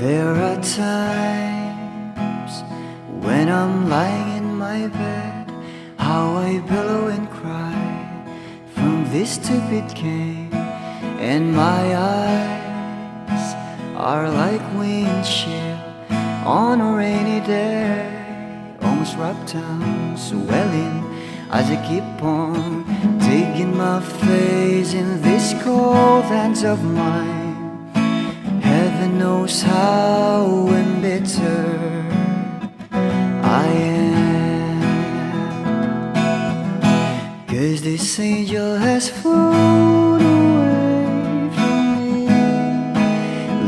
There are times when I'm lying in my bed, how I pillow and cry from this stupid game, and my eyes are like windshield on a rainy day, almost rubbed down, swelling as I keep on digging my face in these cold hands of mine. Heaven knows how embittered I am, 'cause this angel has flown away from me,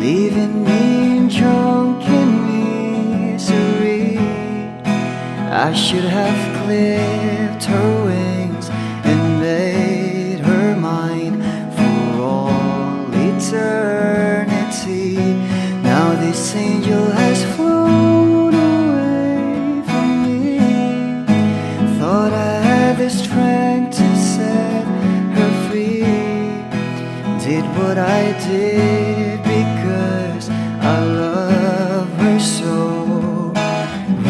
leaving me drunken misery. I should have clipped her wings and made her mine for all eternity. Now this angel has flown away from me. Thought I had the strength to set her free. Did what I did because I love her so.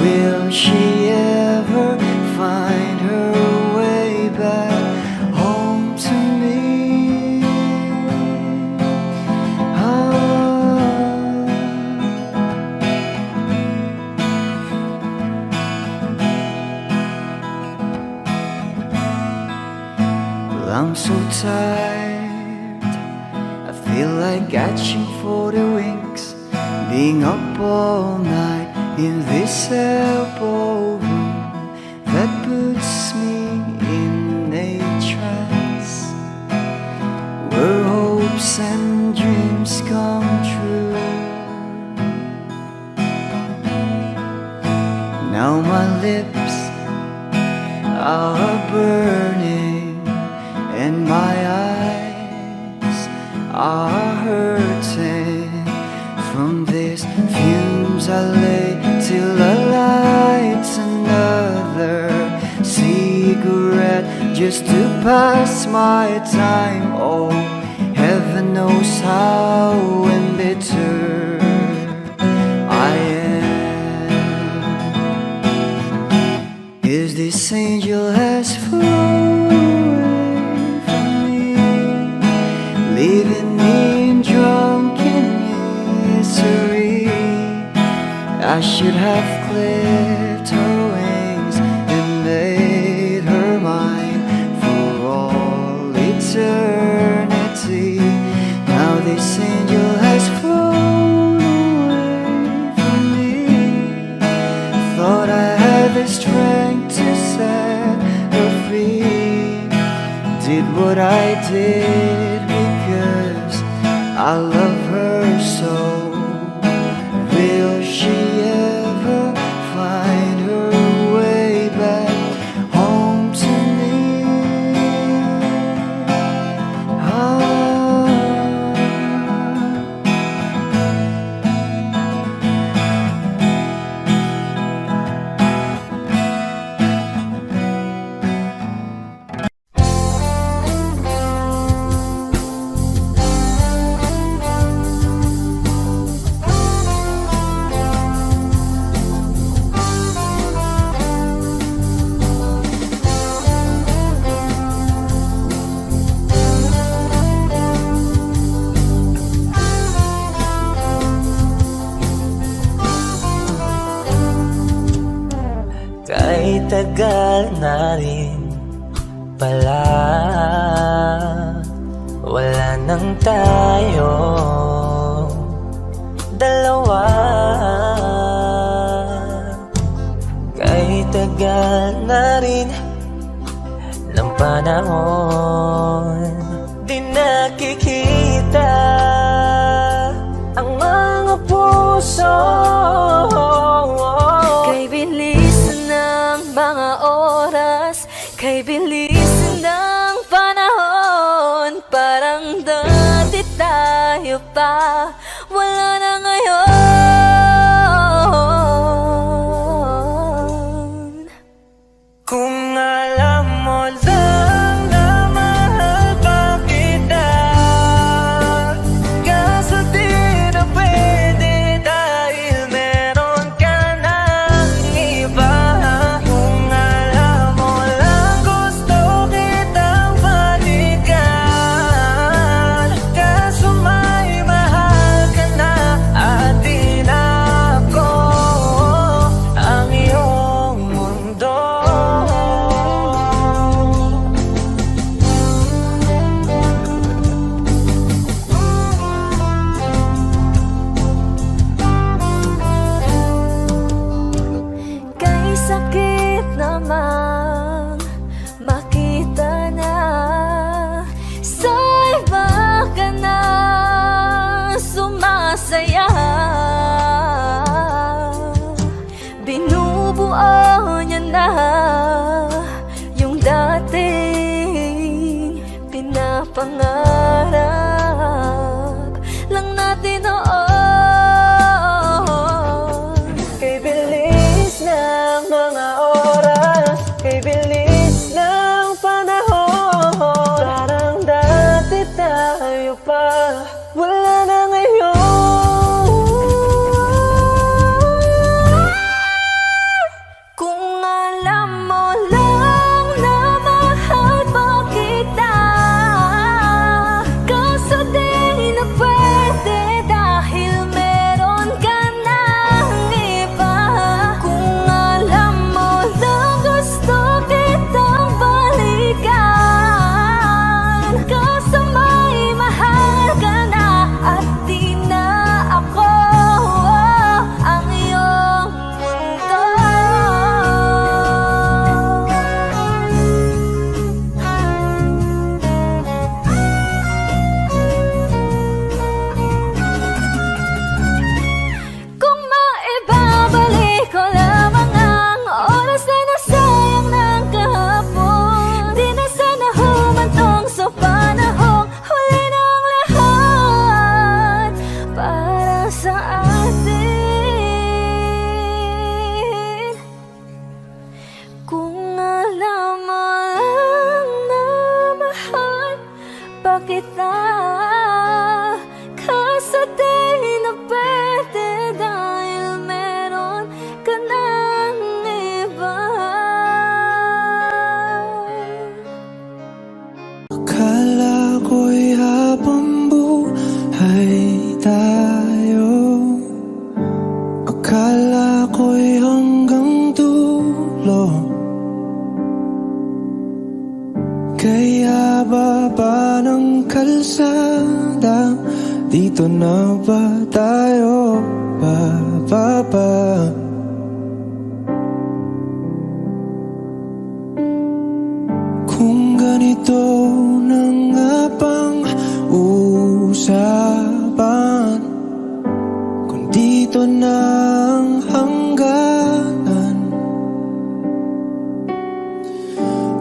Will she ever find her way back home to me? Well, I'm so tired, I feel like catching for the wings, being up all night in this elbow room that puts me in a trance, where hopes and dreams come true. Now my lips are burning and my eyes are hurting from these fumes I lay till I light another cigarette just to pass my time. Oh, heaven knows how embittered I am, 'cause this angel has flown away from me, leaving me drunken misery. I should have clipped her wings and made her mine for all eternity. Now this angel has flown away from me. Thought I had the strength to set her free. Did what I did because I love her so. Will she ever find her way back home to me? Kahit tagal na rin pala, wala nang tayo dalawa. Kahit tagal na rin ng panahon, di nakikita ang mga puso. Kay bilis ng mga oras, kay bilis ng panahon, parang dati tayo pa, wala na ngayon. Kung alam mo lang na mahal pa kita, kaso di na pwede tayo wala na ngayon. Kung alam mo lang na mahal pa kita, kaso di na pwede dahil meron ka ng iba. Kung alam mo lang gusto kitang balikan, kaso may mahal ka na at di na ako ang iyong mundo. Kung maibabalik ko lamang ang oras na nasayang ng kahapon, di na sana humantong sa panahong huli ng lahat para sa atin. Kung alam mo lang na mahal pa kita, kaso di na pwede dahil meron ka ng iba. Akala ko'y habang buhay tayo, akala ko'y hanggang dulo. Kaya baba ng kalsada, dito na ba tayo bababa? Kung ganito na nga bang usapan, kung dito na ang hangganan,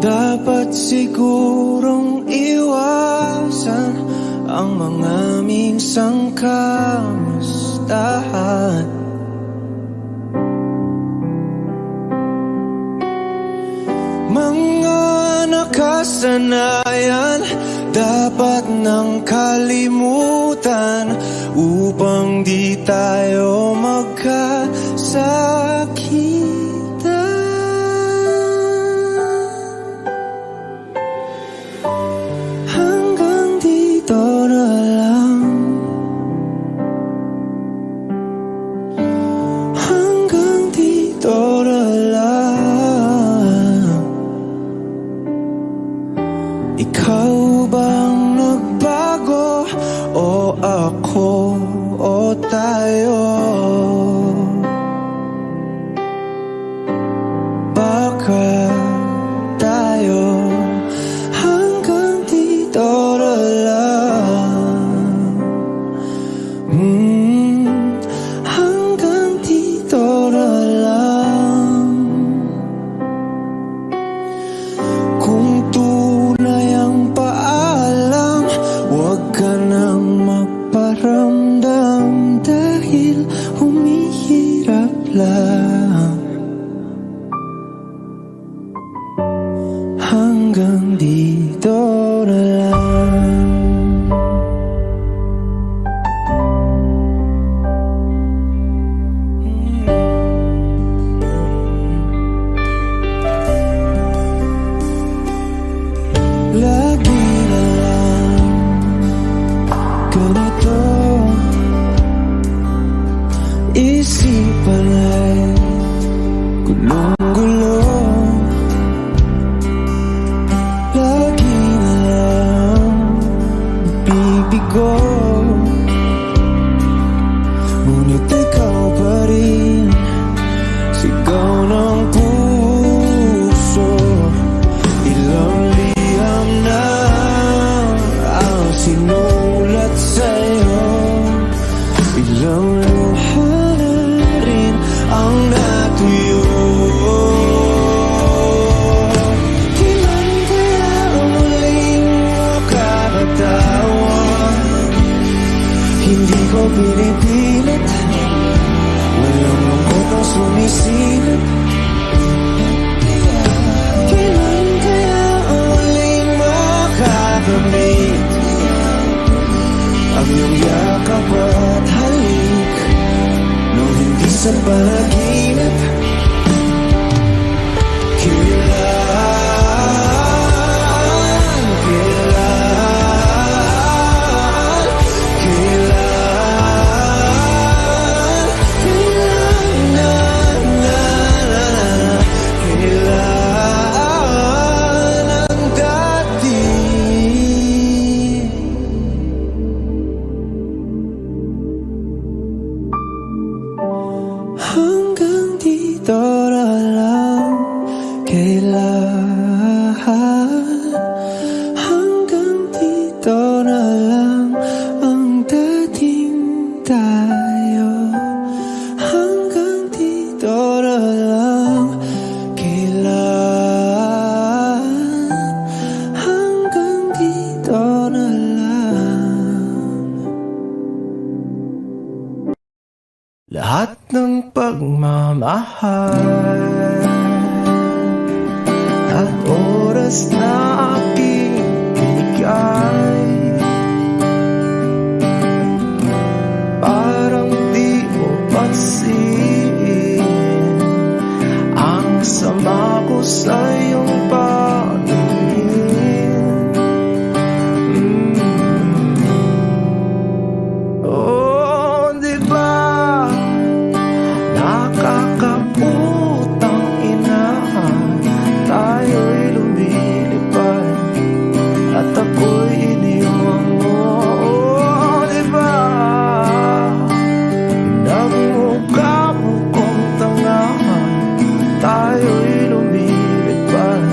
dapat sigurong iwasan ang mga minsang kamustahan. Mga nakasanayan dapat nang kalimutan upang di tayo magkasakitan. Hanggang dito na lang, hanggang dito na lang. Ikaw bang nagbago o ako o tayo? Baka tayo hanggang dito na lang. Hanggang dito na lang. Kung tunay ang paalam, huwag ka nang magparamdam dahil humihirap lang. Hanggang dito na lang. Lagi na lang ganito, isipan ay gulong-gulo. Lagi na lang bibigo, ngunit ikaw pa rin sigaw ng puso. Ilang liham na ang sinulat sa'yo, ilang luha na rin ang natuyo. Kailan kaya ang muling makakatawan? Hindi ko pinipilit, walang lungkot ang sumisilip. Kailan kaya ang muling makakamit ang iyong yakap at halik nung hindi sa panaginip. Hanggang dito na lang, kailan? Hanggang dito na lang ang dating tayo. Hanggang dito na lang, kailan? Hanggang dito na lang. Lahat ng pagmamahal at oras na aking binigay, parang di mo pansin ang sama ko sa iyong paningin. Oh, di ba? Nakakaputang ina, tayo'y lumilipad at ako'y iniwan mo. Oh, diba? Nagmukha mo kong tanga, tayo'y lumilipad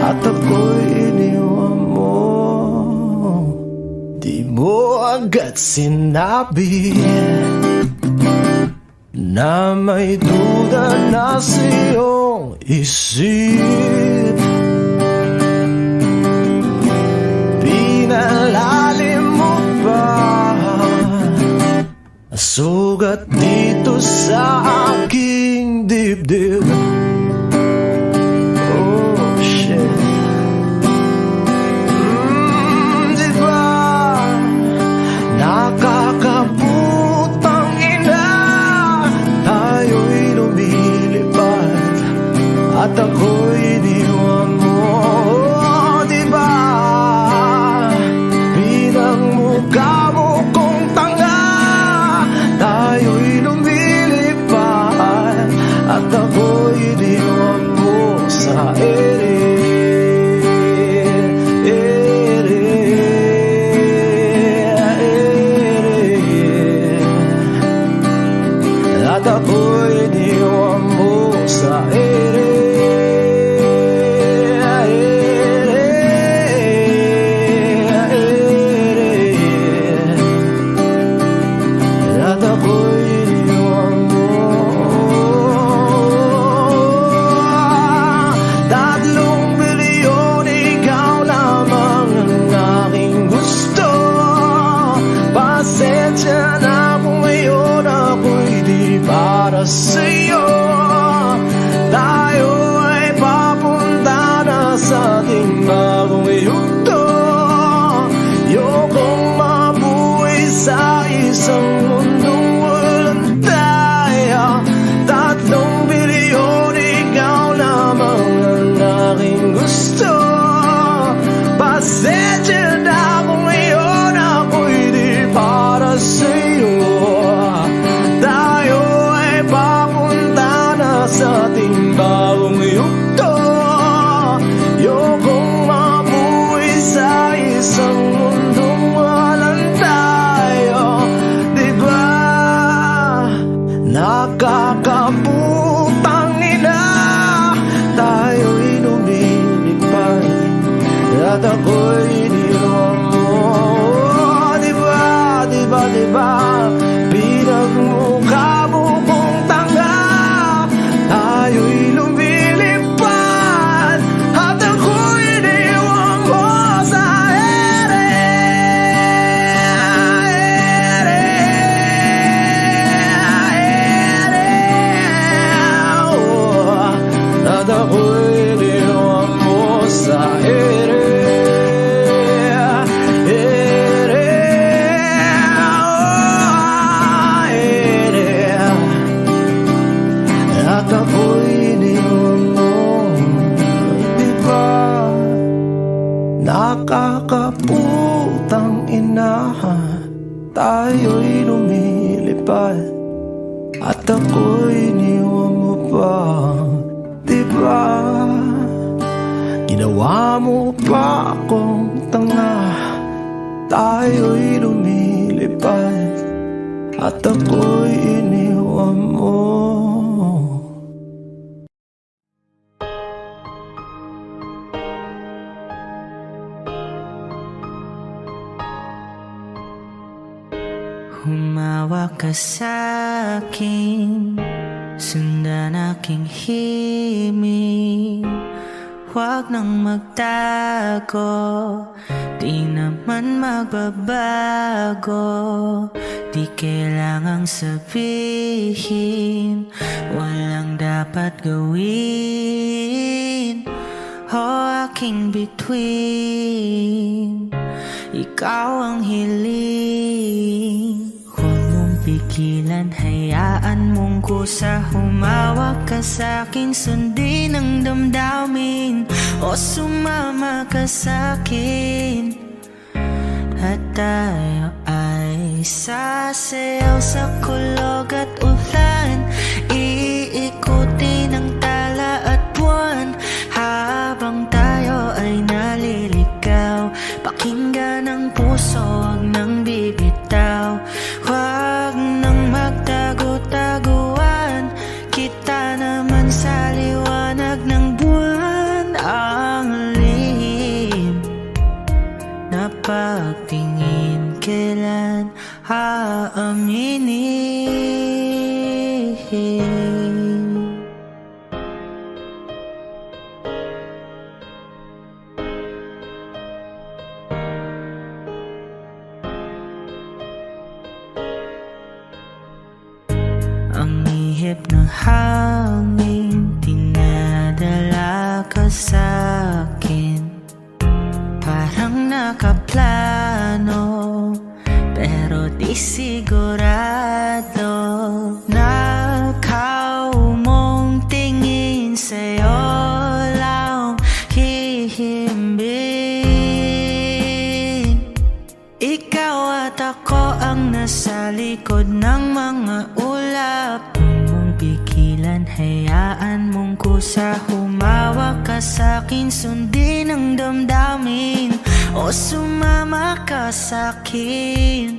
at ako'y iniwan mo. Di mo agad sinabi na may duda na sa iyong isip. Pinalalim mo ba sugat dito sa aking dibdib? Oh shit. Diba nakakaputang ina, tayo'y lumilipad at ako'y iniwan mo. Oh, diba? Pinagmukha mo kong tanga, tayo'y lumilipad at ako'y iniwan mo sa ere. At ako'y iniwan mo sa ere. At ako'y iniwan mo. 3 bilyon, ikaw lamang ang aking gusto. Pasensya na kung ngayon ako'y di para sa'yo. Tayo ay papunta na sa ating bagong yugto. Ayokong mabuhay sa isang mundong walang tayo. 3 bilyon, ikaw lamang ang aking gusto. Pasensya na kung ngayon ako'y di para sa'yo. Tayo ay papunta na sa ating bagong yugto. Ayokong mabuhay sa isang mundong walang tayo. Diba? Nakakaputang ina, tayo'y lumilipad at ako'y iniwan mo. Diba? Diba? Diba? Pinagmukha mo kong tanga, tayo'y lumilipad at ako'y iniwan mo sa ere. At ako'y iniwan mo sa ere. tayo'y lumilipad at ako'y iniwan mo pa. Diba ginawa mo pa akong tanga? Tayo'y lumilipad at ako'y iniwan mo. Humawak ka sa'kin, sundan aking himig. Huwag nang magtago, di naman magbabago. Di kailangang sabihin, walang dapat gawin o aking bituin. Ikaw ang hiling, huwag mong pigilan, hayaan mong kusa. Humawak ka sa'kin, sundin ang damdamin o sumama ka sa'kin. At tayo ay sasayaw sa kulog at ulan, iikutin ang tala at buwan habang tayo ay naliligaw. Pakinggan ang puso, huwag nang bibitaw. Huwag nang magtago-taguan, kita naman sa liwanag ng buwan. Ang lihim na pagtingin, kailan aaminin? Ang ihip ng hangin, dinadala ka sa'kin. Parang nakaplano, pero di sigurado. Nakaw mong tingin, sa'yo lang hihimbing. Ikaw at ako ang nasa likod ng mga ulap. Huwag mong pigilan, hayaan mong kusa. Humawak ka sa'kin, sundin ang damdamin o sumama ka sa'kin.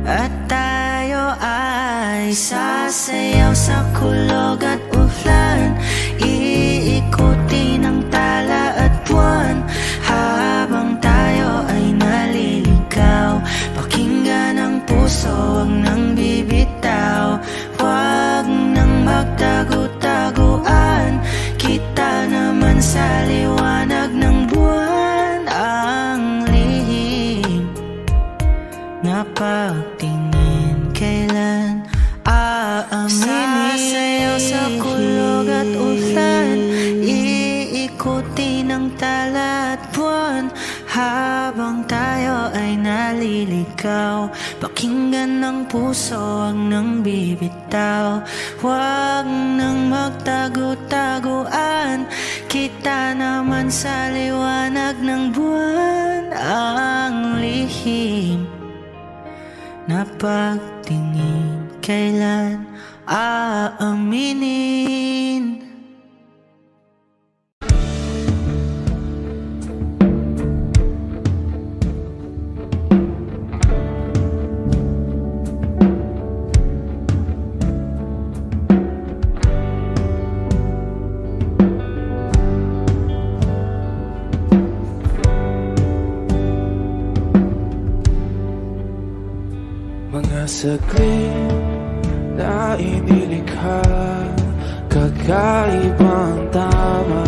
At tayo ay sasayaw sa kulog at ulan, iikutin ang tala at buwan habang tayo ay naliligaw. Pakinggan ang puso, huwag nang bibitaw. Huwag nang magtago-taguan, kita naman sa liwanag ng buwan. Ang lihim na pagtingin, kailan aaminin? Sasayaw sa kulog at ulan, iikutin ang tala at buwan habang tayo ay naliligaw. Pakinggan ng puso, huwag nang bibitaw. Huwag nang magtago-taguan, kita naman sa liwanag ng buwan. Ang lihim na pagtingin, kailan aaminin? Mga saglit na inilikha, kakaibang tama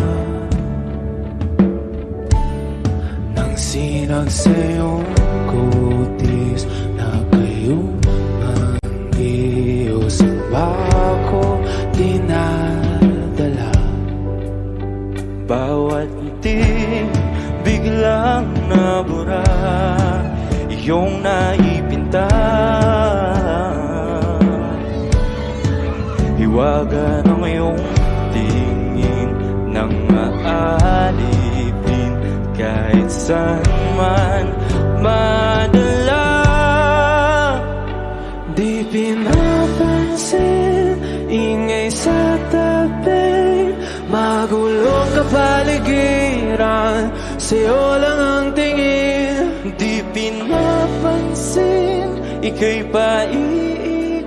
nang sinag sa iyong kutis na kayong Diyos ang bako dinadala. Bawat ngiti biglang nabura, iyong naipinta. Hiwaga ng iyong tingin nang maalipin kahit saan man madala. pinapansin, ingay sa tabi, magulong kapaligiran, sa'yo lang ang tingin. Di pinapansin, ika'y paiikutin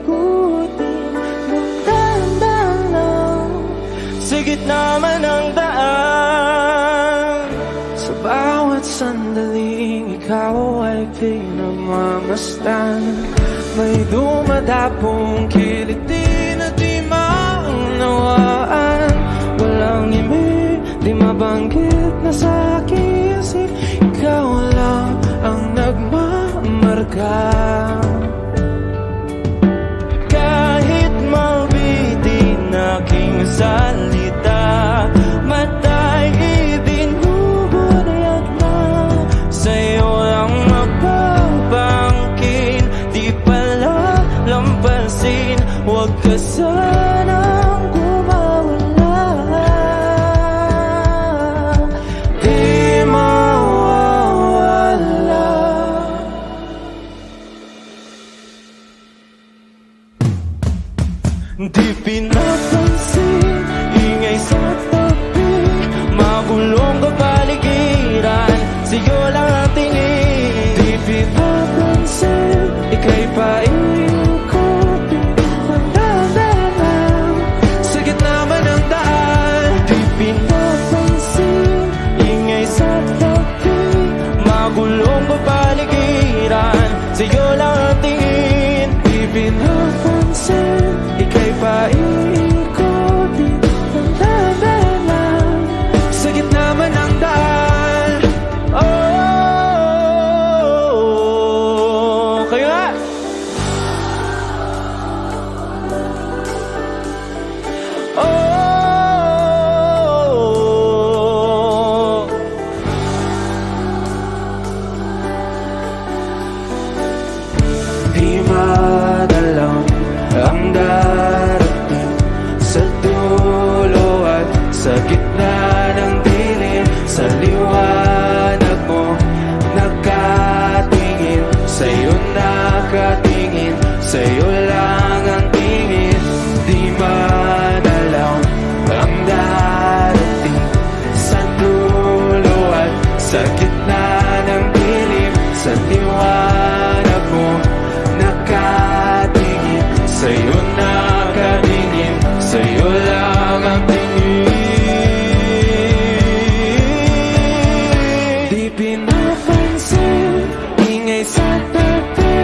ng dahan-dahan lang, sa gitna man ng daan. Sa bawat sandaling ikaw ay pinagmamasdan, may dumadapong kiliti na di maunawaan. Walang ibig, di mabanggit na sa aking isip, ikaw lang ang nagmamarka. Kahit mabitin aking salita, matay ibinubunayag na, sa'yo lang magpapangkin. Di pala lampasin, huwag ka sanang kumawala. Di mawawala. Di pinapansin, ingay sa tabi, magulong kapaligiran, sa'yo lang ang tingin. Di pinapansin, ika'y paiikutin ng dahan-dahan, sa gitna man ng daan. Di pinapansin, ingay sa tabi, magulong kapaligiran, sa'yo lang ang tingin. Di pinapansin, ika'y paiikutin ng dahan-dahan, sa gitna man ng daan. Oh, kaya oh, di madalaw ang darating sa dulo at sa gitna ng dilim. Sa liwanag mo nakatingin, sa'yo nakatingin, sa'yo lang ang tingin. Di madalaw ang darating sa dulo at sa gitna ng dilim. Sa liwanag mo nakatingin, sa'yo nakatingin, sa'yo lang ang tingin. Di pinapansin, ingay sa tabi,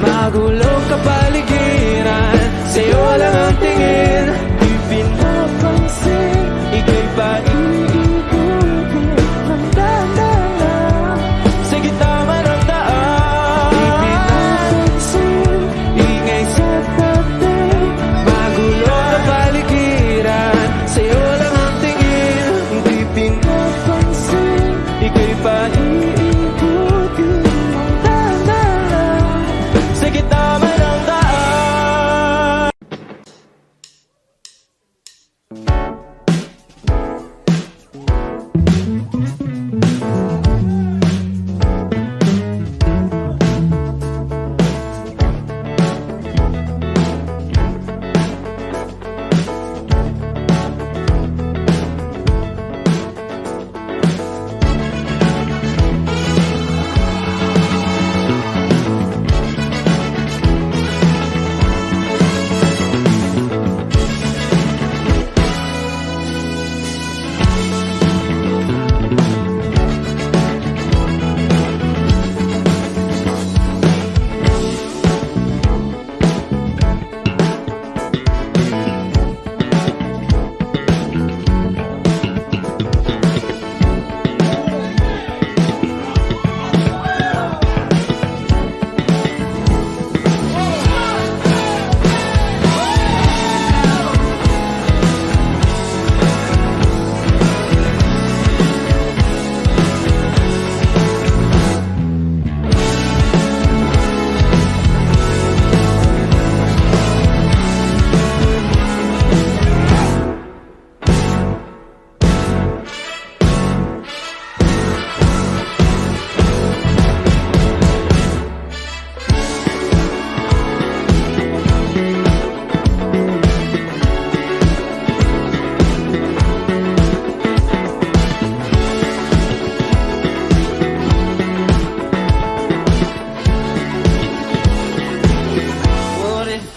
magulong kapaligiran, sa'yo lang ang tingin. Di pinapansin, ika'y paiikutin ng dahan-dahan, sa gitna man ng daan. Di pinapansin, ingay sa tabi, magulong kapaligiran, sa'yo lang ang tingin. Di pinapansin, ika'y paiikutin ng dahan-dahan, sa gitna man ng daan.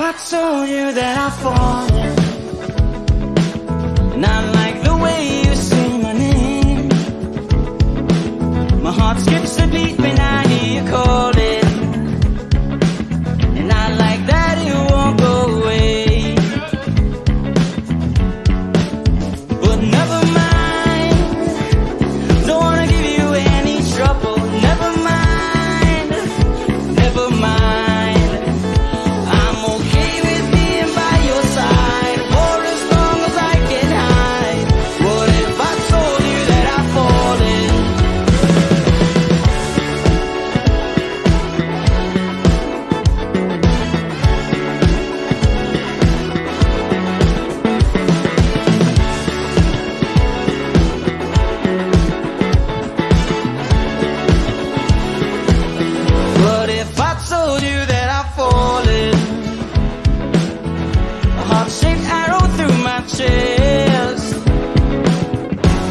I told you that I've fallen, and I like the way you say my name. My heart skips a beat when I hear you calling, and I like that it won't go away. But never mind, don't wanna give you any trouble. Never mind, never mind. I'm okay with being by your side for as long as I can hide. What if I told you that I've fallen? What if I told you that I've fallen? A heart-shaped arrow through my chest.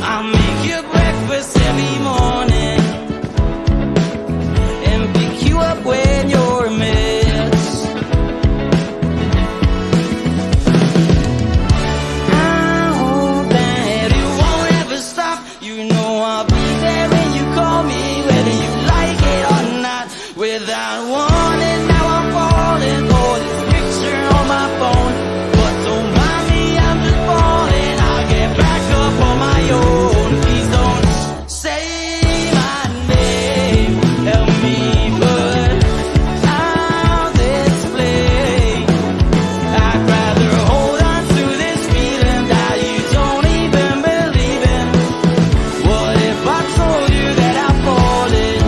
I'll make you breakfast every morning and pick you up when you're a mess. I hope that it won't ever stop. You know I'll be there when you call me, whether you like it or not. Without warning, now I'm falling for this picture on my phone. But don't mind me, I'm just falling. I'll get back up on my own. Please don't say my name. Help me put out this flame. I'd rather hold on to this feeling that you don't even believe in. What if I told you that I've fallen?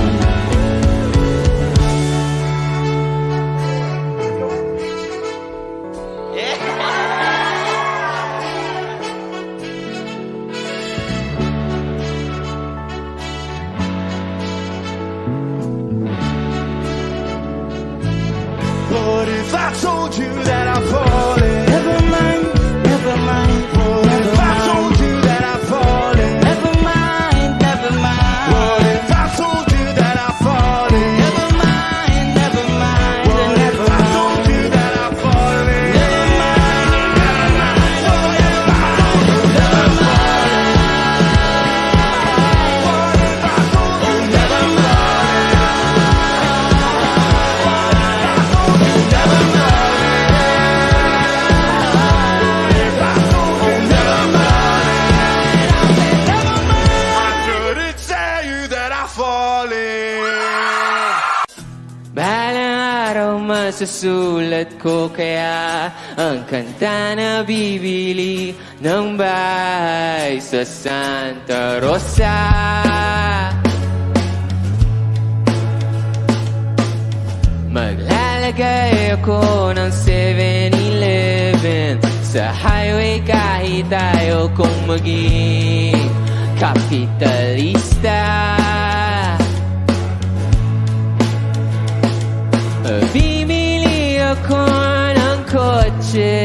What if I told you that I'm falling? Never mind, never mind, What if I told you that I'm falling? never mind, never mind. What if I told you that I'm falling? Never mind, never mind, What if never I told mind. you that I'm falling? Never mind, never mind. What if I told you that I'm falling? What if I told you that I'm I couldn't tell you that I'm falling. Balang araw masusulat ko kaya ang kanta na bibili ng bahay sa Santa Rosa. Maglalagay ako ng 7-Eleven sa highway kahit tayo kung maging kapitalista. Bibili ako ng kotse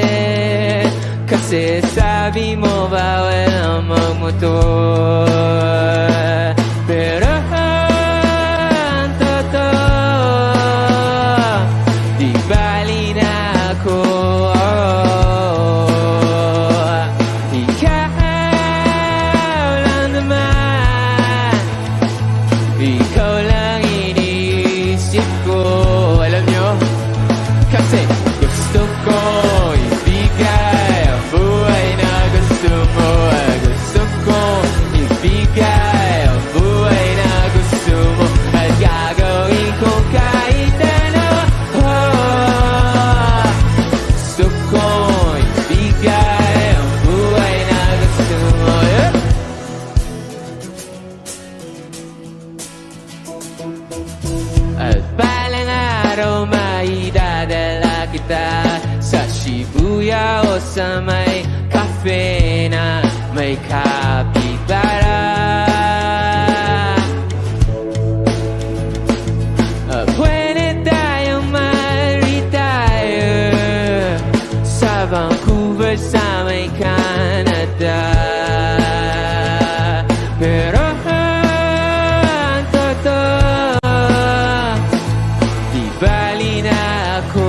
kasi sabi mo bawal ang magmotor. Pero ang totoo, di bali na ako. Ikaw lang naman, ikaw lang iniisip ko. Alam nyo, kasi gusto ko ibigay ang buhay na gusto mo. Gusto ko ibigay ang buhay na gusto mo. At gagawin ko kahit ano. Gusto ko ibigay ang buhay na gusto mo. At balang araw maidadala kita sa Shibuya o sa may cafe na may kapibara. Pwede tayong mag-retire sa Vancouver sa may Canada. Pero ang totoo, di bali na ako.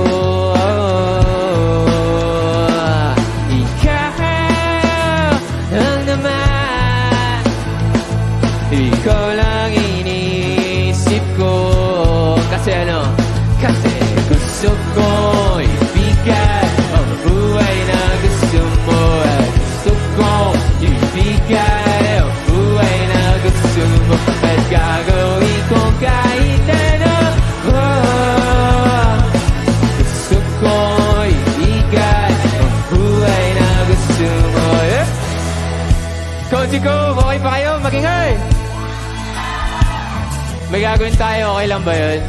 May gagawin tayo, okay lang ba yun?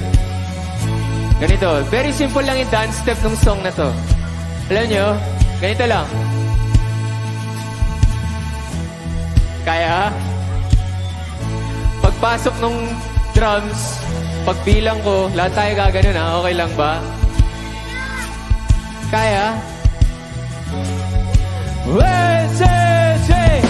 Ganito, very simple lang yung dance step ng song na to. Alam nyo, ganito lang. Kaya? Pagpasok ng drums, pagbilang ko, lahat tayo gaganon ha, okay lang ba? Kaya? 1, 2, 3!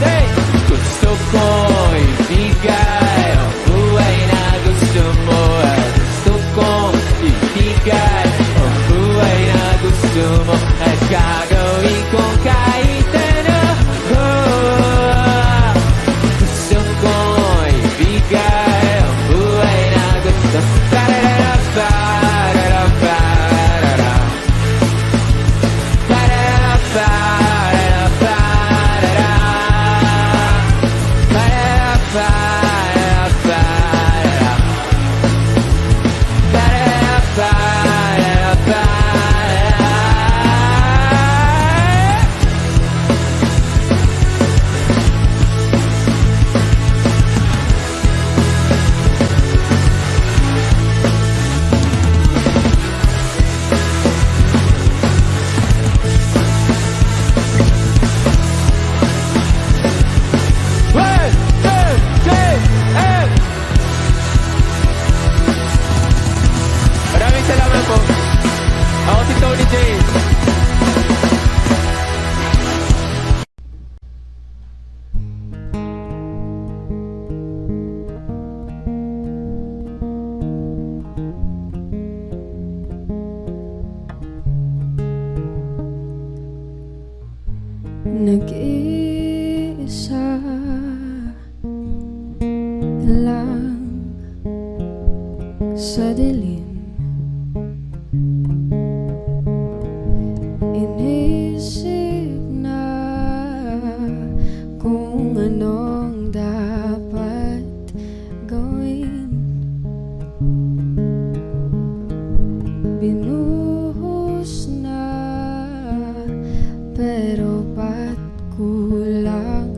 Say, gusto ko ibigay ang buhay na gusto mo at gusto kong ibigay ang buhay na gusto mo at gagawin kong kahit ano. Gusto ko ibigay ang buhay na gusto. Maraming salamat po. Ako si Tony J. Nag-iisa lang sa dilim, inisip na kung anong dapat gawin. Binuhos na pero ba't kulang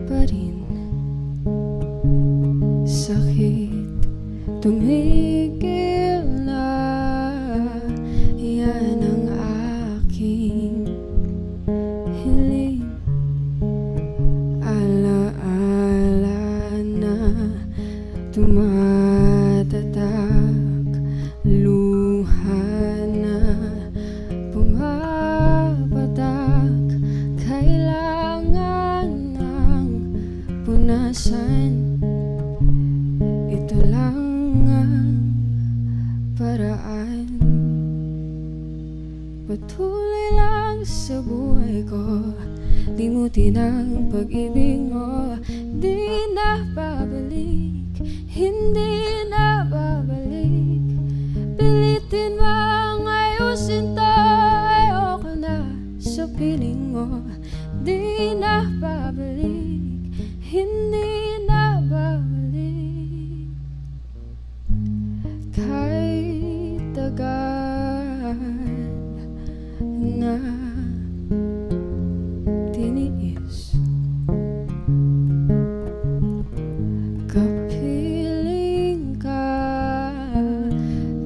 pa rin? Sakit tumigil na, yan ang aking hiling. Alaala na tumatatak, luha na pumapatak, kailangan ng punasan. Ito lang ang paraan. Patuloy lang sa buhay ko, limutin ang pag-ibig mo. Di na babalik, hindi na babalik. Pilitin mang ayusin to, ayoko na sa piling mo. Di na babalik, hindi na babalik. Kahit tagal na tiniis, kapiling ka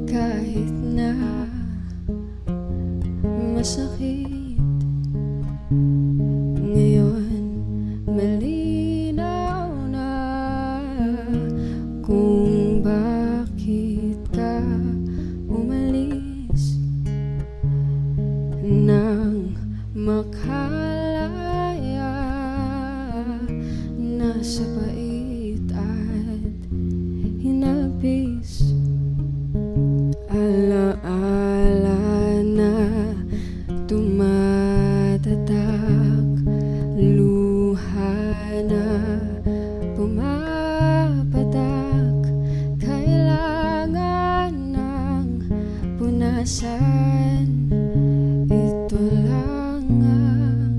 kahit na masakit. Ngayon malinaw na kung bakit ka umalis nang makalaya na sa pait at hinapis. Alaala na tumatatak, luha na pumapatak, kailangan ng punasan. Ito lang ang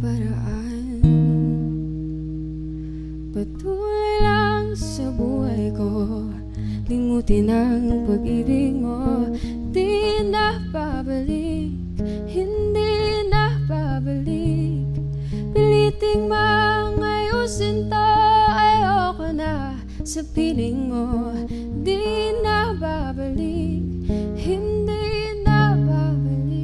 paraan. Patuloy lang sa buhay ko, limutin ang pag-ibig mo. Di na babalik, hindi na babalik. Piliting mangayusin to, ayoko na sa piling mo. Di na babalik, hindi na babalik.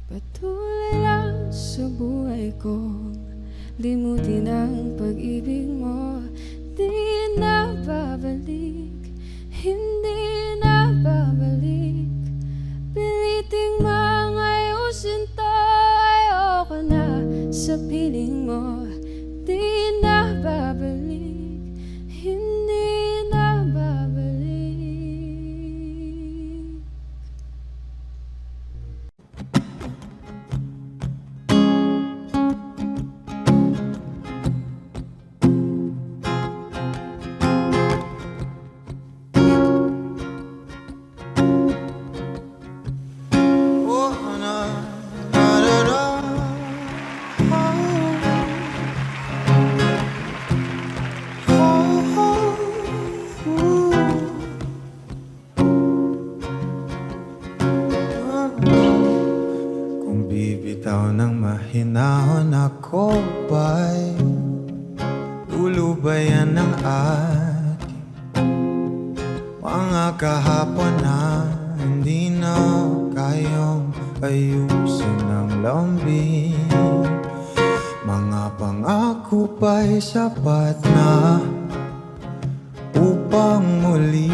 Patuloy lang sa buhay ko, limutin ang pag-ibig mo. Di na babalik, hindi na babalik. Piliting mangayusin to, ayoko na sa piling mo. Di na babalik, hindi na babalik. Oh, na, na, na, na. Oh, oh, kung bibitaw ng mahinahon ako ba'y lulubayan ng ating mga kahapon na hindi na kayang ayusin ng lambing. Mga pangako ba'y sapat na upang muli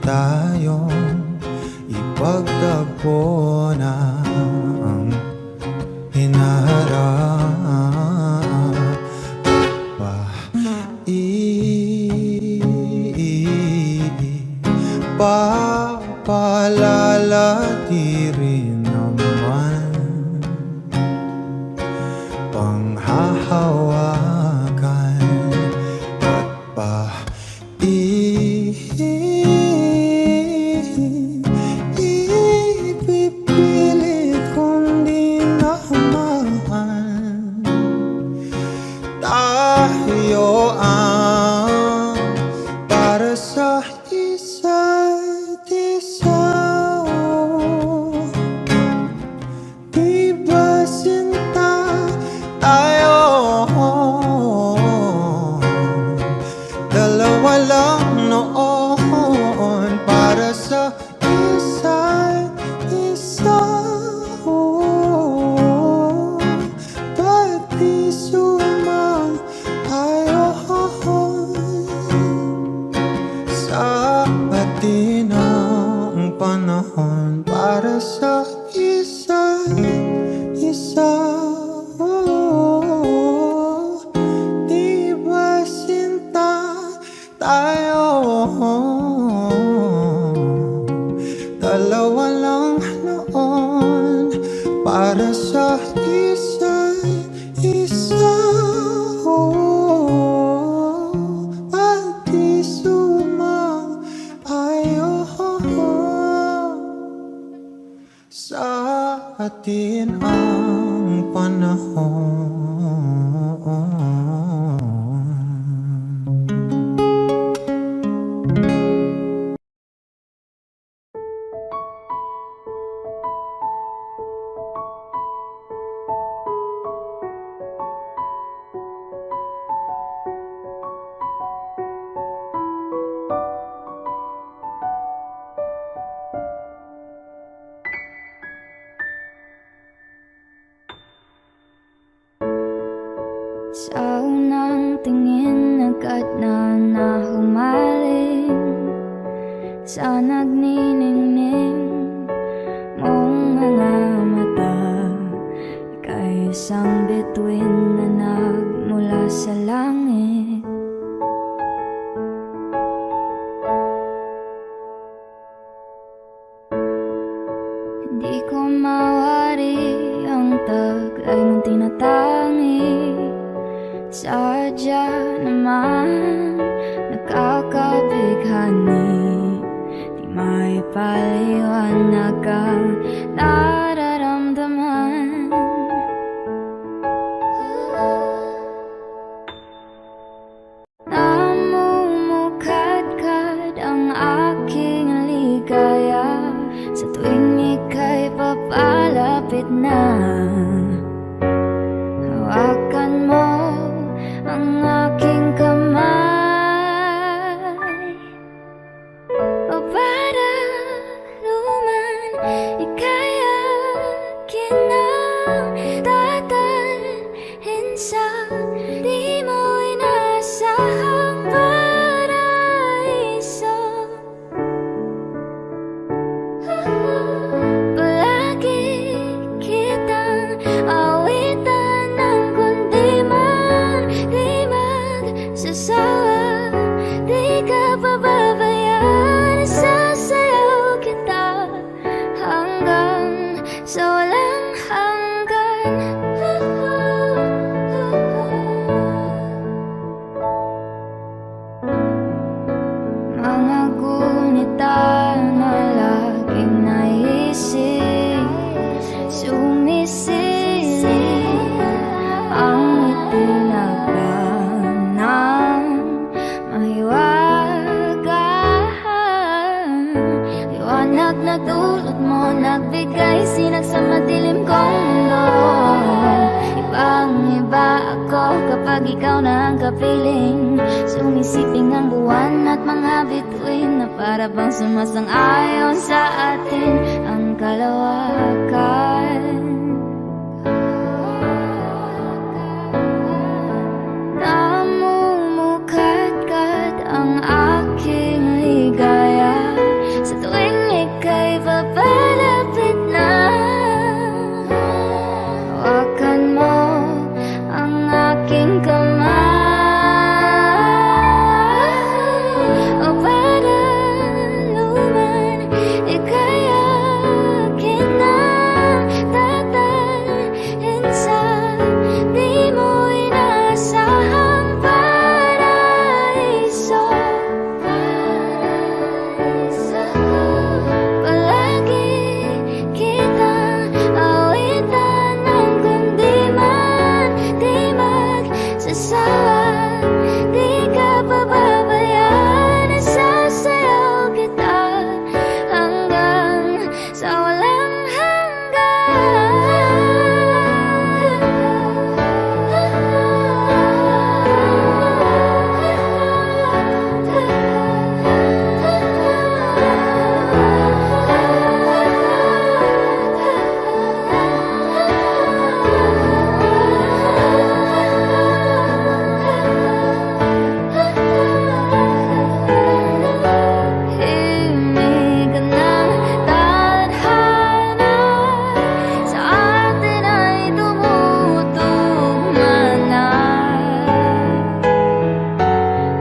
tayong ipagtagpo na ang hinaharap pa. Papalala di rin naman panghahawakan at ipipilit kong di naman tayo ang para sa isa't isa. Di ba sinta tayo? Dalawa lang noon para sa isa't isa. Ba't di sumang-ayon sa atin ang panahon para sa isa't isa? Di ba sinta tayo? Dalawa lang noon para sa isa't isa. At di sumang-ayon sa atin ang panahon. Sa unang tingin agad na humaling sa nagniningning mong mga mata. Ika'y isang bituin na nagmula sa langit. Hindi ko mawari ang taglay mong tinatangi. Sadya naman nakakabighani, di may paliwanag ang nararamdaman. Namumukadkad ang aking papalapit na. Hawakan mo ang aking kamay, o para luman ika'y akin nang dadalhin sa di mo inasahang paraiso. Palagi kitang awitan ng kundi man di magsasawa, di ka pababayaan. Sasayaw kita hanggang sa walang hanggan. Mga gunita na laging naisip, sumisilip ang itinagranang mahiwagaan. Liwanag na dulot mo, nagbigay sinag sa madilim kong mundo. Ibang-iba ako kapag ikaw na ang kapiling. Sumisiping ang buwan at mga bituin na para bang sumasang-ayon sa atin ang kalawakan. Namumukadkad ang aking ligaya sa tuwing ika'y papalapit na. Hawakan mo ang aking kamay, o para luman ika'y akin nang dadalhin sa di mo inasahang paraiso. Palagi kitang awitan ng kundi man di magsasawa, di ka pababayaan. Sasayaw kita hanggang sa walang himig ng tadhana sa atin ay tumutugma na.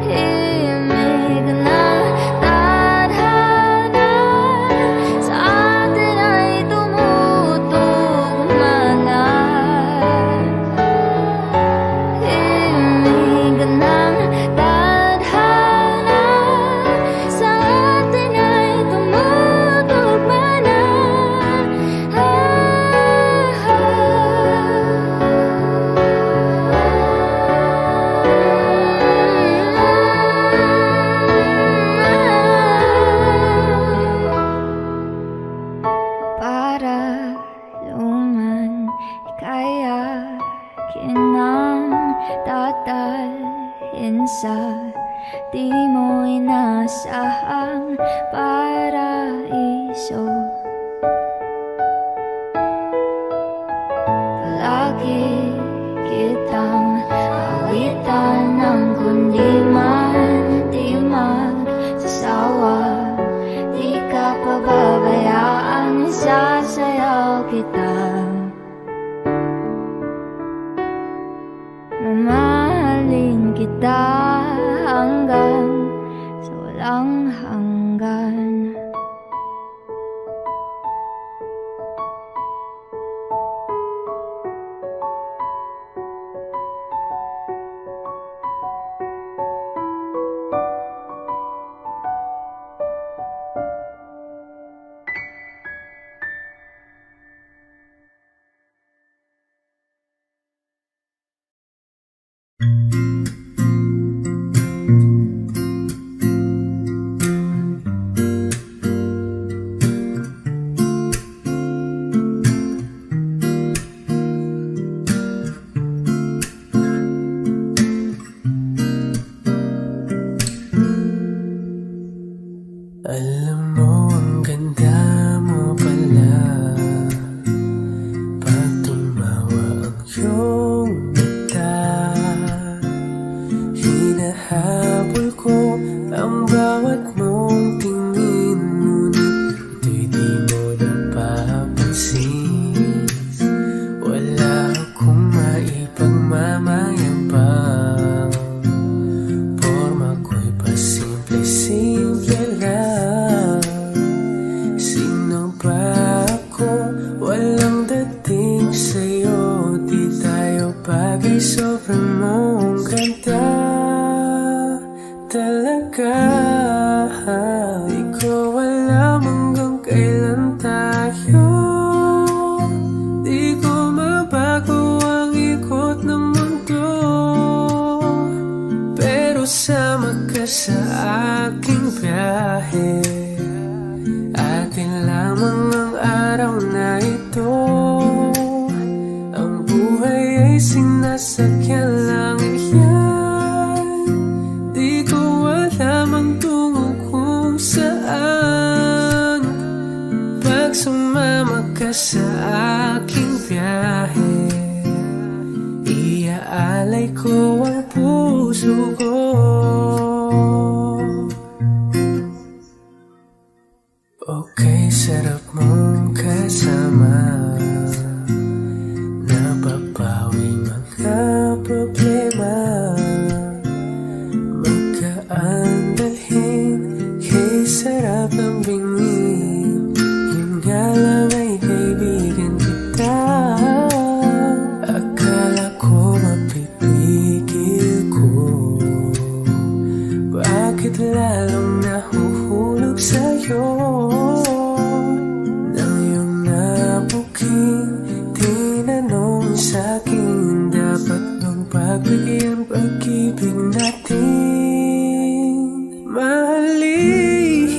Himig ng tadhana sa atin ay tumutugma na. Himig ng tadhana sa atin ay tumutugma na. Para luman ika'y akin nang dadalhin sa di mo inasahang paraiso. Palagi kitang awitan ng kundi man di magsasawa, di ka pababayaan. Sasayaw kita, mamahalin kita hanggang sa walang hanggan. pagdating sa'yo, di tayo bagay, sobrang mong ganda talaga. Di ko alam hanggang kailan tayo, di ko mabago ang ikot ng mundo, pero sama ka sa aking biyahe. Atin lamang ang araw na ito, ang buhay ay sinasakyan lang yan. Di ko alam ang tungo kung saan, pag sumama ka sa aking biyahe, iaalay ko ang puso ko. Okay, sarap mong kasama, napapawi mga problema, magkaan dalhin, kay sarap ang bingin, yun nga lang ay kaibigan kita. Akala ko mapipigil ko, bakit lalong nahuhulog sa'yo? Nang iyong nabuking tinanong sa'kin, dapat bang pagbigyan pag-ibig natin? Mahalin,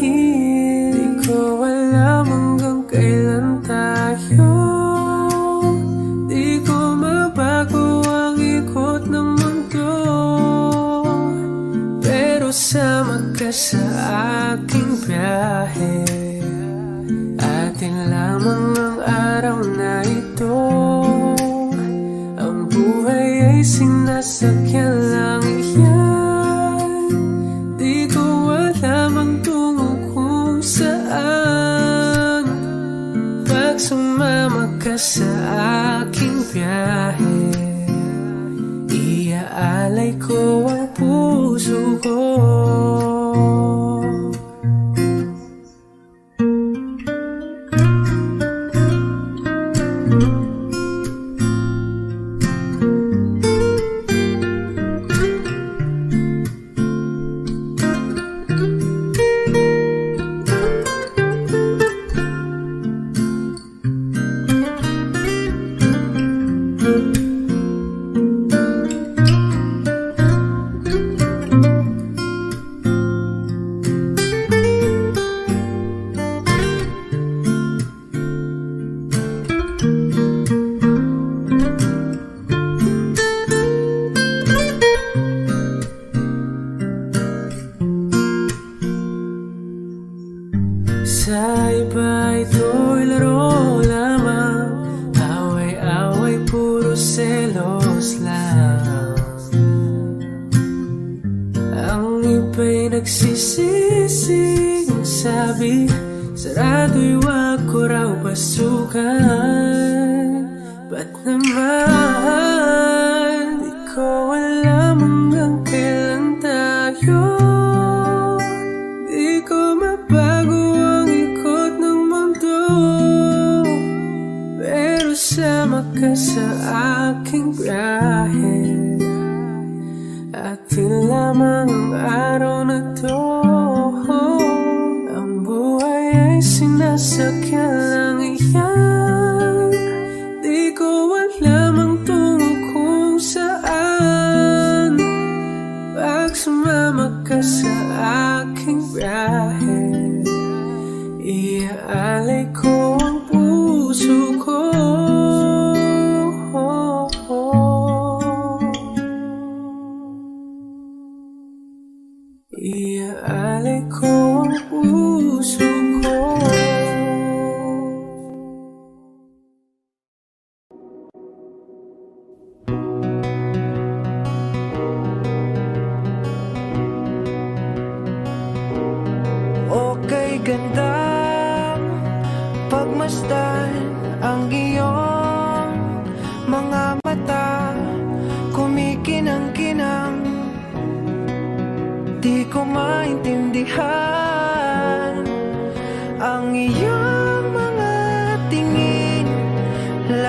di ko alam hanggang kailan tayo, di ko mabago ang ikot ng mundo, pero sama ka sa aking biyahe. Atin lamang ang araw na ito, ang buhay ay sinasakyan lang yan. Di ko alam ang tungo kung saan, pag sumama ka sa aking biyahe, iaalay ko ang puso ko. Sa iba ito'y laro lamang, away-away puro selos lang. Ang iba'y nagsisising sabi, sarado'y wag ko raw pasukan. Ba't naman di ko alam hanggang kailan tayo, di ko mabago ang ikot ng mundo, pero sama ka sa aking biyahe. Atin lamang ang araw na to, ang buhay ay sinasakyan lang iyan. Di ko alam ang tungo kung saan, pag sumama ka sa aking biyahe, iaalay ko ang puso ko. Iaalay ko ang puso ko. Okay, gandang pagmasdan ang iyong mga mata, kumikinang-kinang. Di ko maintindihan ang iyong mga tingin,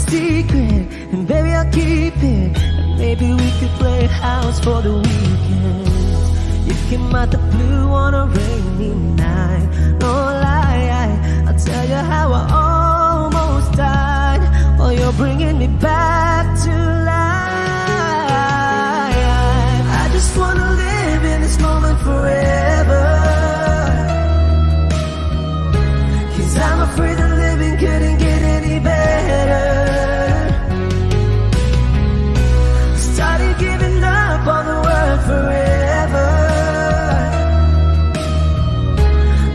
a secret, and baby I'll keep it. And maybe we could play house for the weekend. You came out the blue on a rainy night. No lie, I'll tell you how I almost died. Oh, you're bringing me back to life. I just wanna live in this moment forever. 'Cause I'm afraid that living couldn't get any better. Started giving up on the world forever,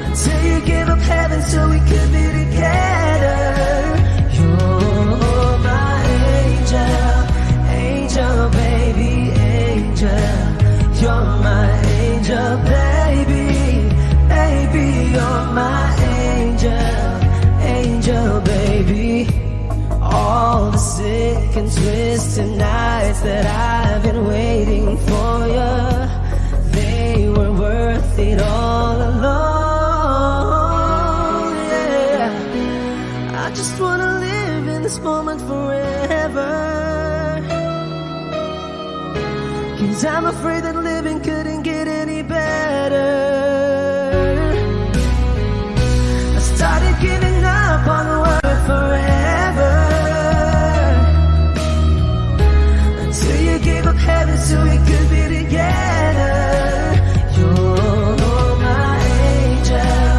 until you gave up heaven so we could be together. You're my angel, angel baby, angel. You're my angel baby, baby. You're my angel, angel baby. All the sick and twisted nights that I've been waiting for you, they were worth it all alone. Yeah, I just wanna live in this moment forever. 'Cause I'm afraid that living couldn't get any better. I started giving up on the world forever, until you gave up heaven so we could be together. You're my angel,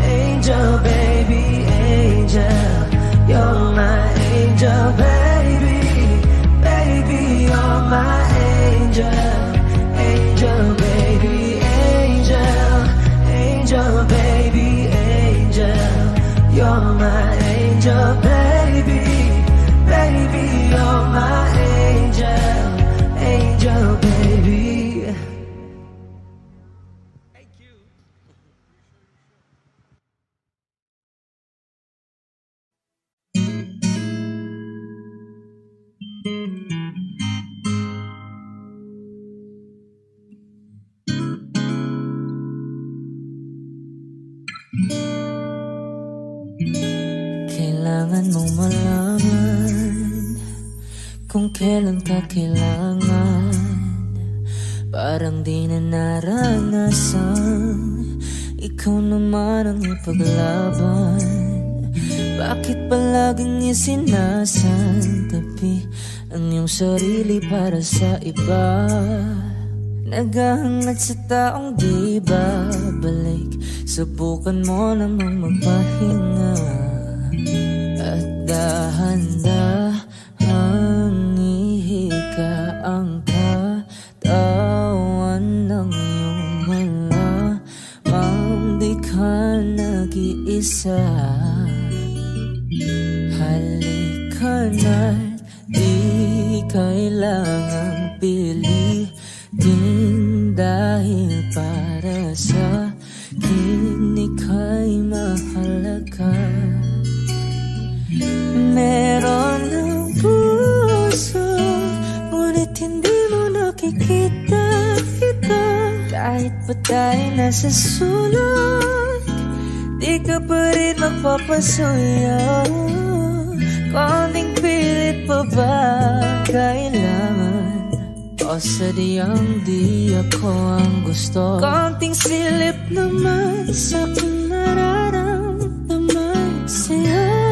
angel baby, angel. You're my angel baby, baby. You're my angel, angel baby, angel, angel baby, angel. You're my angel baby, baby. You're my angel, angel baby. Kailangan mong malaman kung kailan ka kailangan. Parang di na naranasan, ikaw naman ang ipaglaban. Bakit palaging isinasantabi ang iyong sarili para sa iba? Naghahangad sa taong di babalik, subukan mo namang magpahinga. At dahan-dahang ihika ang katawan ng iyong malamang di ka nag-iisa. Halika na't di kailangang pilitin, dahil para sa akin ika'y mahalaga. Meron ng puso, ngunit hindi mo nakikita ito. Kahit pa tayo nasa sulok, di ka pa rin magpapasuyo. Konting pilit pa ba kailangan? O sadyang di ako ang gusto? Konting silip naman sa aking nararamdaman sa'yo.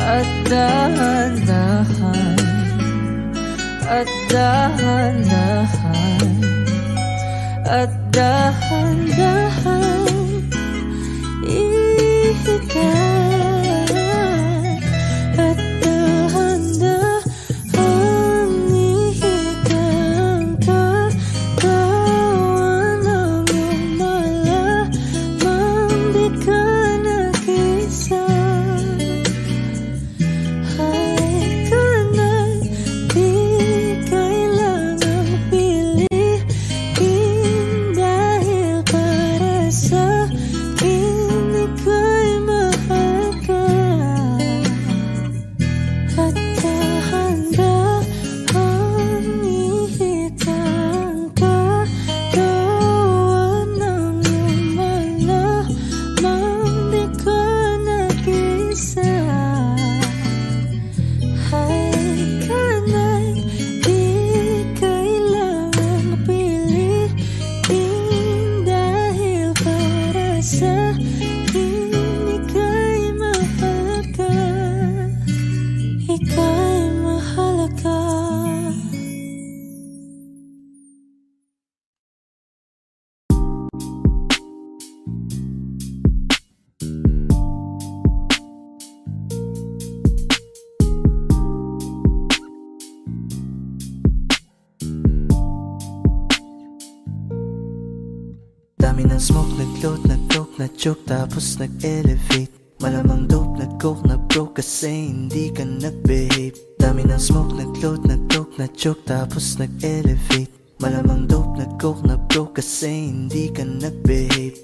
At dahan-dahan, at dahan-dahan, at dahan-dahan sa akin. Ika'y mahalaga, ika'y mahalaga. Dami ng smoke, nag-load, nag-coke, na-choke, tapos nag-elevate. Malamang dope, nag-coke, na-broke kasi hindi ka nag-behave. Dami ng smoke, nag-load, nag-coke, na-choke, tapos nag-elevate. Malamang dope, nag-coke, na-broke kasi hindi ka nag-behave.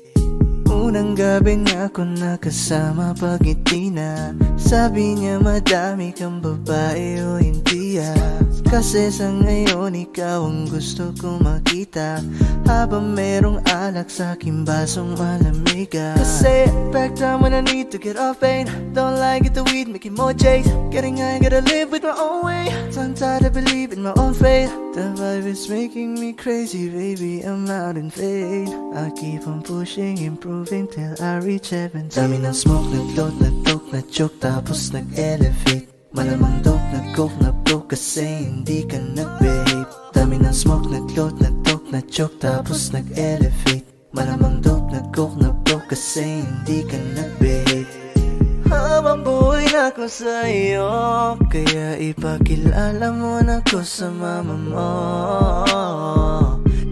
Unang gabi niya ako nakasama pag ngiti na. Sabi niya madami kang babae o hindi kasi sa ngayon ikaw ang gusto ko makita. Habang merong alak sa aking basong malamig kasi back time when I need to get off pain. Don't like it the weed, making more J's. Getting high, gotta live with my own way. So I'm tired of believing my own faith. The vibe is making me crazy, baby, I'm out in vain. I keep on pushing, improving till I reach heaven. Dami ng smoke, nag-load, nag-coke, na-choke, tapos nag-elevate. Malamang dope, nag-coke, na-broke kasi hindi ka nag-behave. Dami ng smoke, nag-load, nag-coke, na-choke, tapos nag-elevate. Malamang dope, nag-coke, na-broke kasi hindi ka nag-behave. Habang buhay na ako sa'yo, kaya ipakilala mo na ko sa mama mo.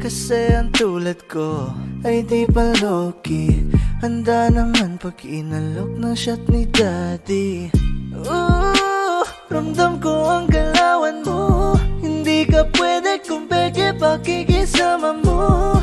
Kasi ang tulad ko ay di pa low-key. Handa naman pag inalok ng shot ni daddy. Ramdam ko ang galawan mo. Hindi ka pwede kung peke pakikisama mo.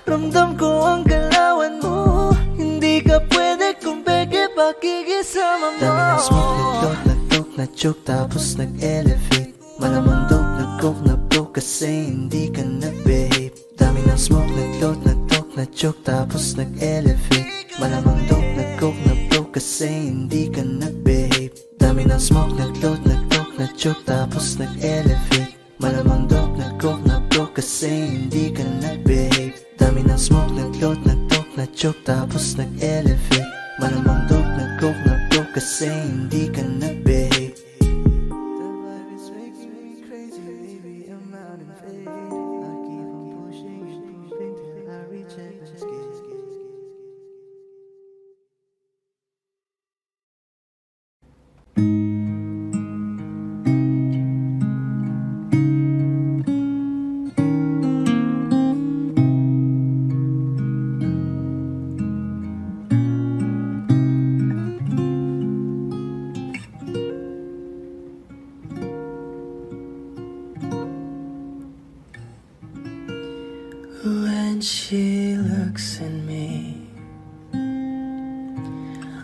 Ramdam ko ang galawan mo. Hindi ka pwede kung peke pakikisama mo. Dami ng smoke, nag-load, nag-coke, na-choke, tapos nag-elevate. Malamang dope, nag-coke, na-broke kasi hindi ka nag-behave. Dami ng smoke, nag-load, nag-coke, na-choke, tapos nag-elevate. Malamang dope, nag-coke, na-broke kasi hindi ka nag-behave. Dami ng smoke, nag-load, nag-coke, na-choke, tapos nag-elevate. Malamang dope, nag-coke, na-broke kasi hindi ka nag-behave. Dami ng smoke, nag-load, nag-coke, na-choke, tapos nag-elevate. Malamang dope, nag-coke, na-broke kasi hindi ka nag-behave. The vibe is making me crazy, baby, I'm out in vain. I keep on pushing, improving till I reach heaven's gate. When she looks at me,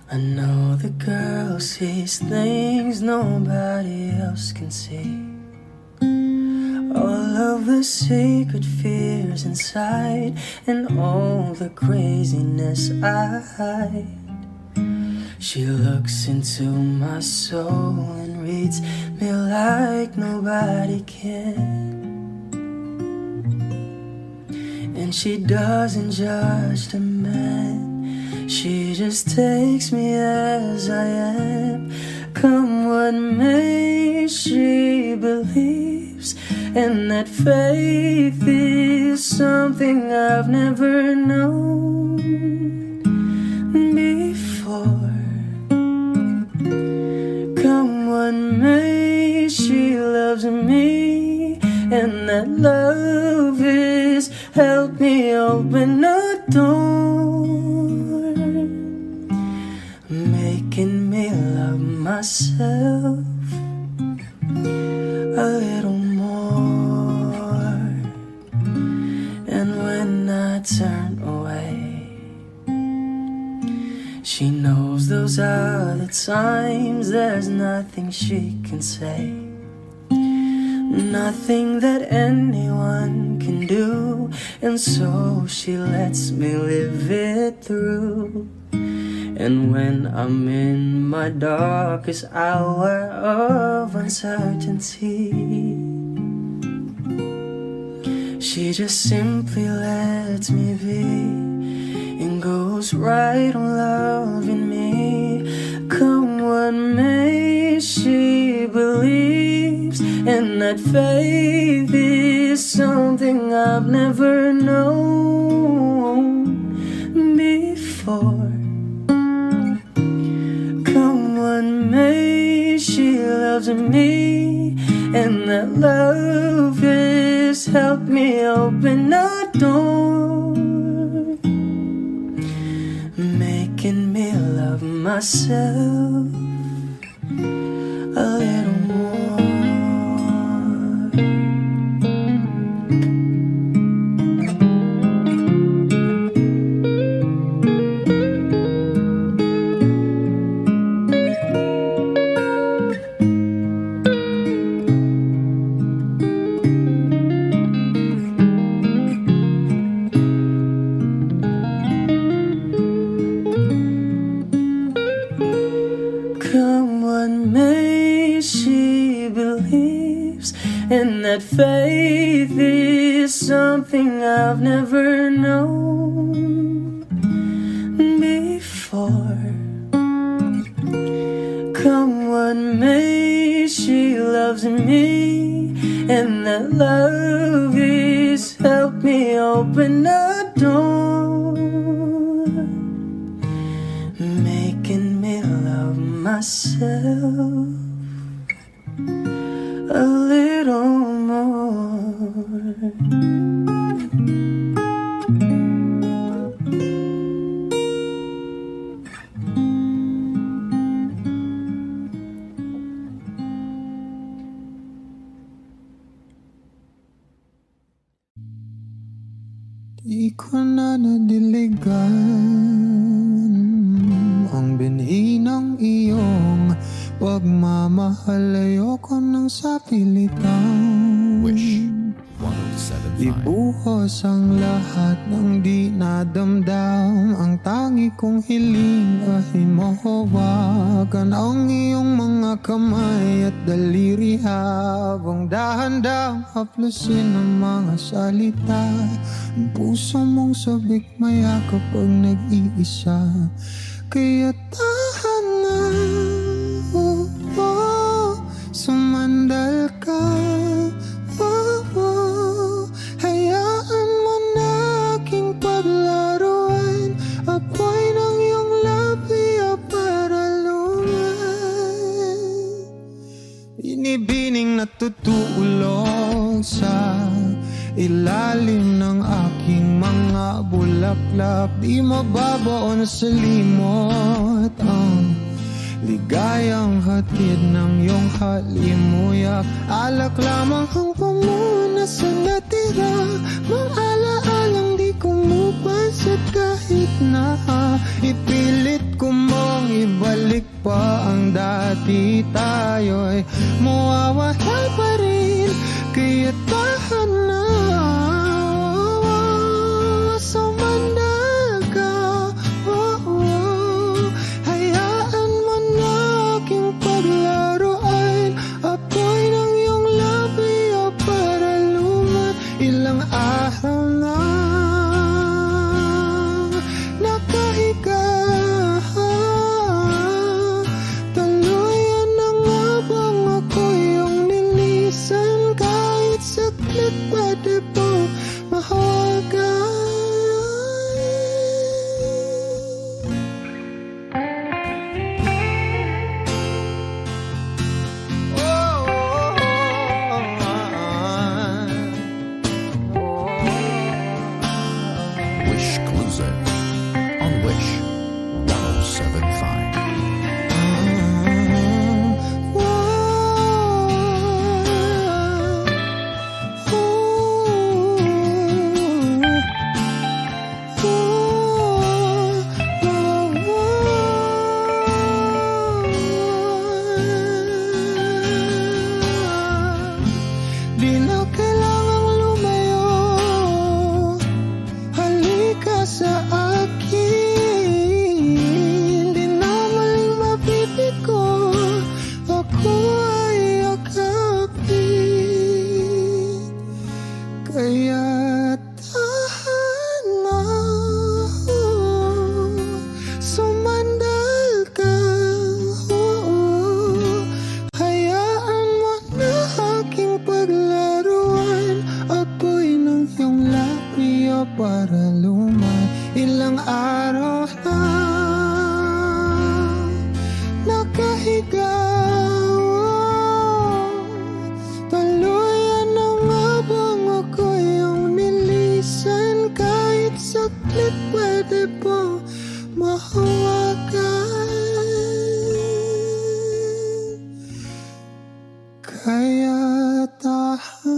I know the girl sees things nobody else can see. All of the secret fears inside and all the craziness I hide. She looks into my soul and reads me like nobody can. And she doesn't judge the man, she just takes me as I am. Come what may, she believes, and that faith is something I've never known before. Come what may, she loves me, and that love is help me open a door, making me love myself a little more. And when I turn away, she knows those are the times there's nothing she can say, nothing that anyone can do, and so she lets me live it through. And when I'm in my darkest hour of uncertainty, she just simply lets me be who's right on loving me. Come what may, she believes, and that faith is something I've never known before. Come what may, she loves me, and that love has helped me open a door, making me love myself a little more. Come what may, she believes, and that faith is something I've never known before. Come what may, she loves me, and that love has helped me open a door, making me love myself a little more. Di ko na nadiligan ang binhi ng iyong pagmamahal. Ayoko nang sapilitan. Wish 107.5. Ibuhos ang lahat ng di nadamdam. Ang tangi kong hiling ay mahawakan ang iyong mga kamay at daliri, habang dahan-dahang haplusin ang mga salita. Ang puso mong sabik maya kapag nag-iisa. Kaya tahan na, sumandal ka. Hayaan mo na aking paglaruan, apoy ng iyong labi para luman. Binibining natutulog sa ilalim ng aking mga bulaklak. Di mababaon sa limot ang ligayang hatid ng iyong halimuyak. Alak lamang ang pamuna sa natira, mga alaalang di kumupansit kahit na ipilit ko mong ibalik pa ang dati. Tayo'y mawawala pa rin, kaya tahan na. Sumandal ka, hayaan mo na aking paglaruan, apoy ng iyong labi para lumat. Ilang araw na nakahiga, tuluyan na nga bang ako yung ninisan? Kahit saglit pwede po mahawagan. Wish Closer on Wish 107.5. Di na kailangang lumayo, halika sa akin. Di na maling mapipit ko, ako ay yakapin. Kaya tahan na, pwede po mahawakan. Kaya tahanan.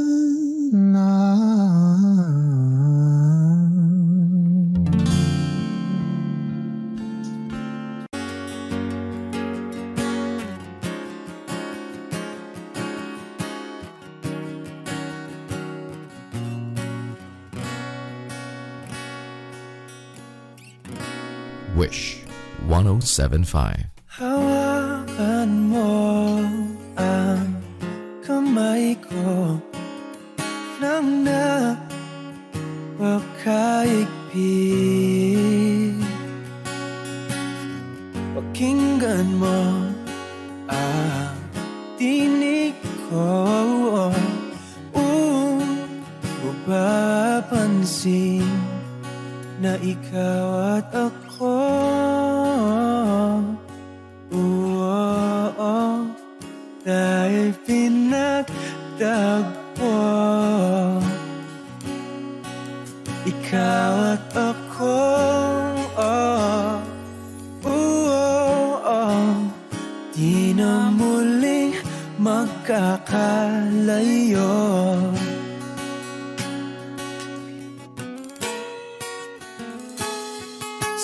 Wish 1075. Hawakan mo ang kamay ko nang napakaigpit. Pakinggan mo ang tinig ko. Mapapansin na ikaw at ako dahil pinagtagpo. Ikaw at ako di na muling magkakalayo.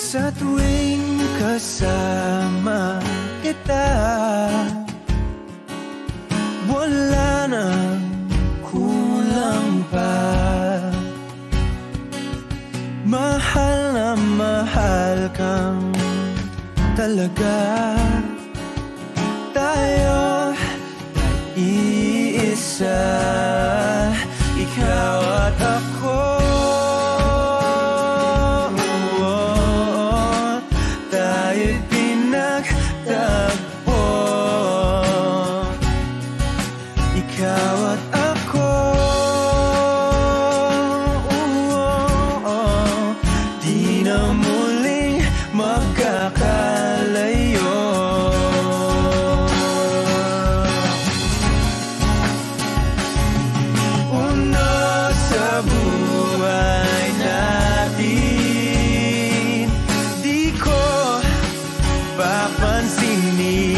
Sa tuwing kasama kita, wala nang kulang pa. Mahal na mahal kang talaga. Tayo ay iisa, ikaw at ako. Ikaw at ako, di na muling magkakalayo. Uno sa buhay natin, di ko papansinin.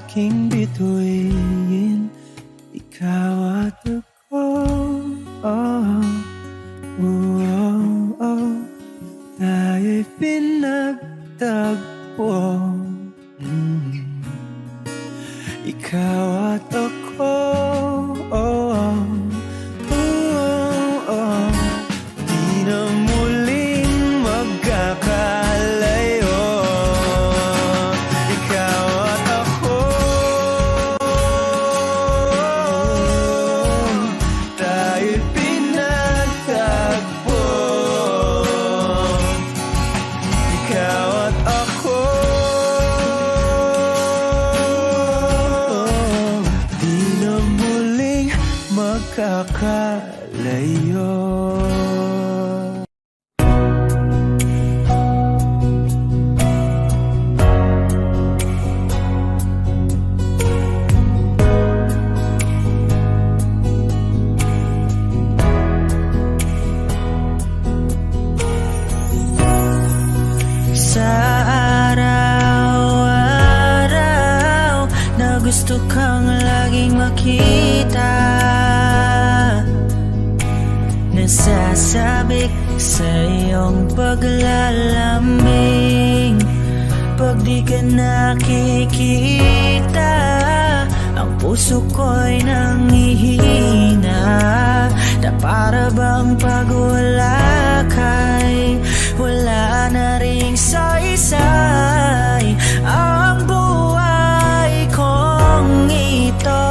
Aking bituin, ikaw at ako, tayo'y pinagtagpo. Ikaw at ako, di na muling magkakalayo. Magkakalayo. Sa araw-araw na gusto kang laging makita, nasasabik sa iyong paglalambing. Pag di ka nakikita, ang puso ko'y nanghihina, na para bang pag wala ka'y wala na ring saysay. Ang buhay kong ito,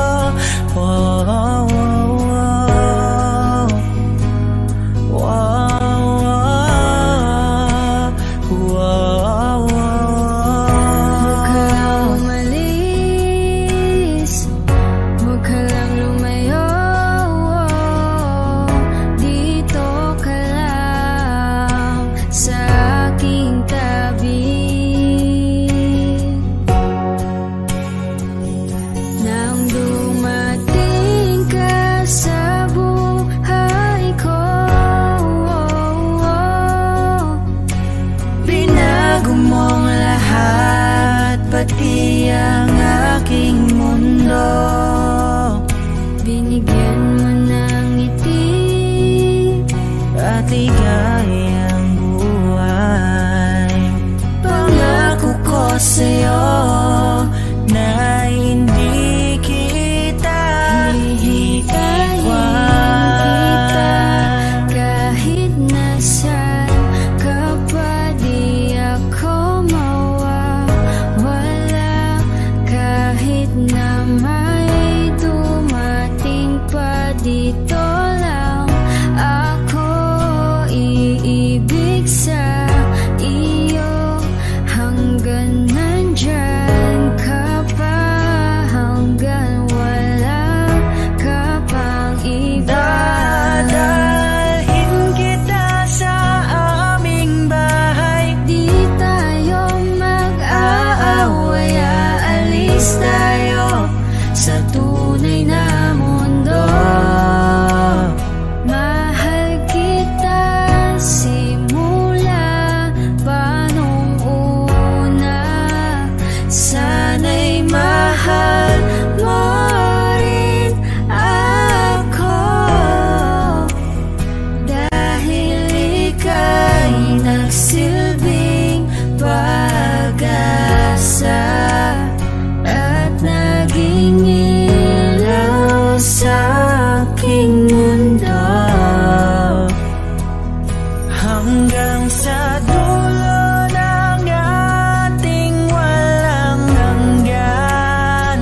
ang aking mundo. Binigyan mo ng ngiti At ligayang buhay. Pangako ko sa'yo na hindi kita iiwan. kahit nasaan ka pa, di ako mawawala. Kahit na may dumating pa, dito lang ako iibig sa iyo. Hanggang nandyan ka pa, hanggang wala ka pang iba. Dadalhin kita sa aming bahay. Di tayo mag-aaway, aalis tayo sa tunay na mundo. Mahal kita simula pa nung una. Sana'y mahal mo rin ako, dahil ika'y nagsilbing pag-asa at naging ilaw sa aking mundo. Hanggang sa dulo ng ating walang hanggan,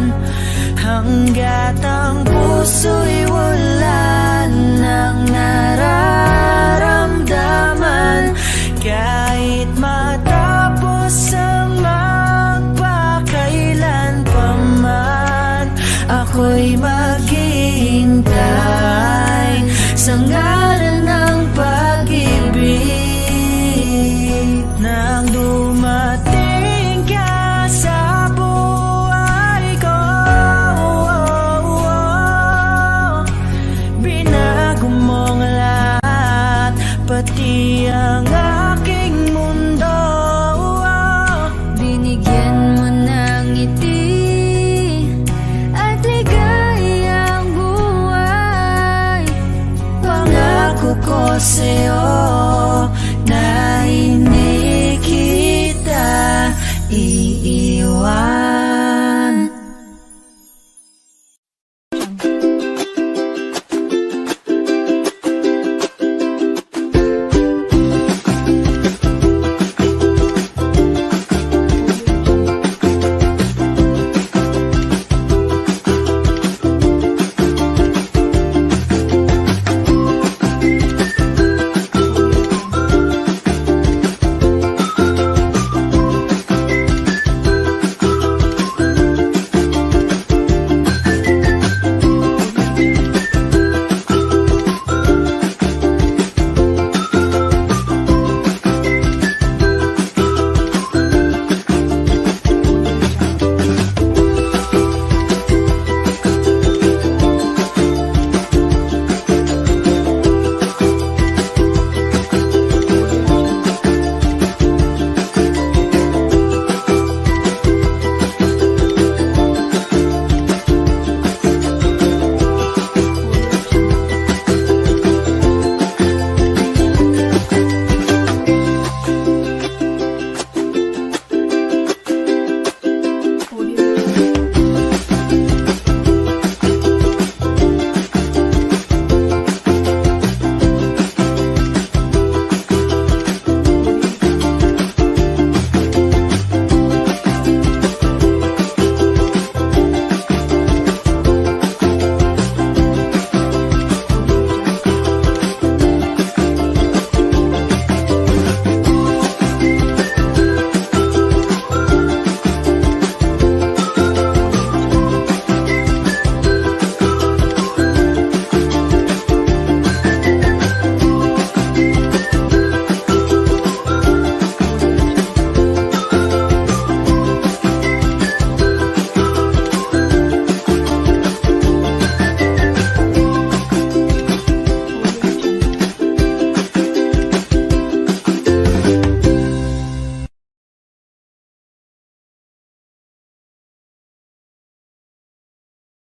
hanggat ang puso'y wala nang nararamdaman. Kahit matapos ang magpakailan pa man, ako'y maghihintay sa ngalan